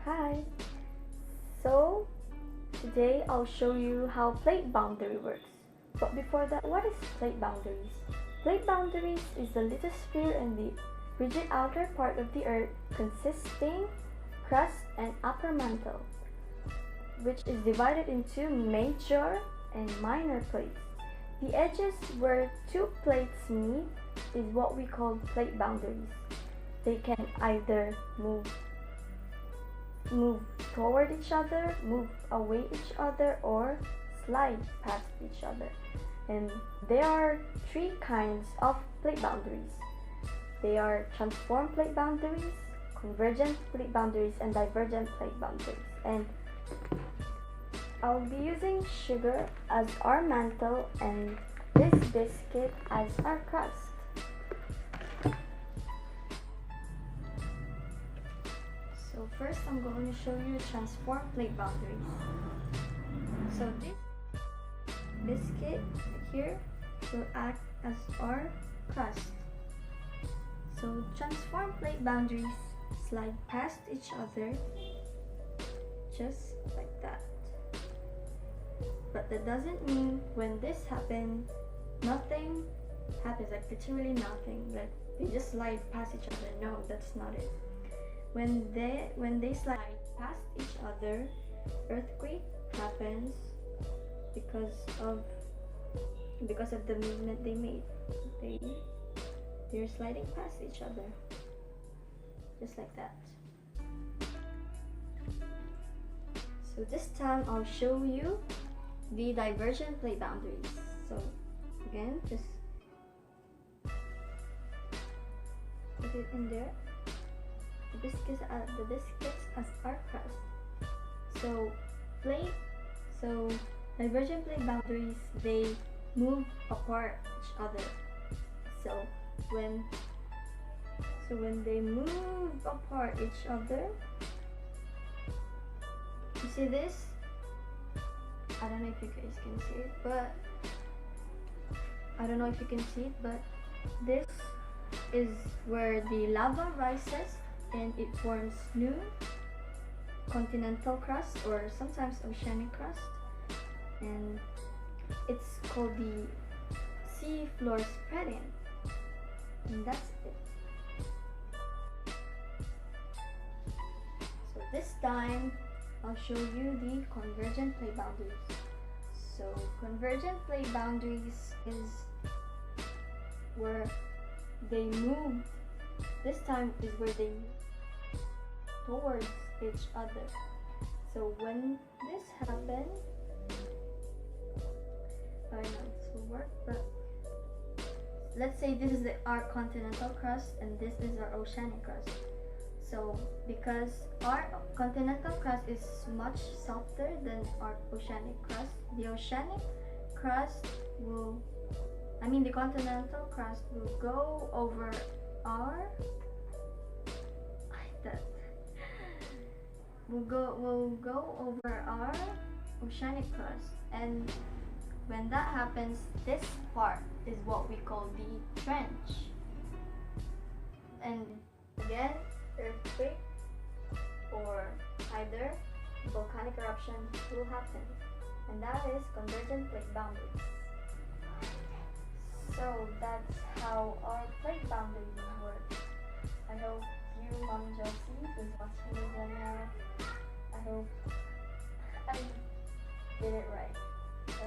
Hi! So, today I'll show you how plate boundary works. But before that, what is plate boundaries? Plate boundaries is the little sphere in the rigid outer part of the earth consisting crust and upper mantle, which is divided into major and minor plates. The edges where two plates meet is what we call plate boundaries. They can either move toward each other, move away each other, or slide past each other. And there are three kinds of plate boundaries. They are transform plate boundaries, convergent plate boundaries, and divergent plate boundaries. And I'll be using sugar as our mantle and this biscuit as our crust. So first I'm going to show you transform plate boundaries. So this biscuit here will act as our crust. So transform plate boundaries slide past each other just like that. But that doesn't mean when this happens, nothing happens, like literally nothing, like they just slide past each other. No, that's not it. When they slide past each other, earthquake happens because of the movement they made. They're sliding past each other, just like that. So this time I'll show you the divergent plate boundaries. So again, just put it in there. The biscuits as our crust. So divergent plate boundaries, they move apart each other. So when they move apart each other, you see this? I don't know if you guys can see it, but this is where the lava rises and it forms new continental crust or sometimes oceanic crust, and it's called the sea floor spreading, and that's it. So this time I'll show you the convergent plate boundaries. So convergent plate boundaries is where they move. This time is where they move towards each other. So when this happens, I don't know if this will work, but let's say this is our continental crust and this is our oceanic crust. So because our continental crust is much softer than our oceanic crust, the continental crust will go over our will go over our oceanic crust, and when that happens, this part is what we call the trench. And again, earthquake or either volcanic eruption will happen, and that is convergent plate boundaries. So that's how our plate boundaries work. I hope you, Mom Josie, who's watching this right now, I hope I did it right. So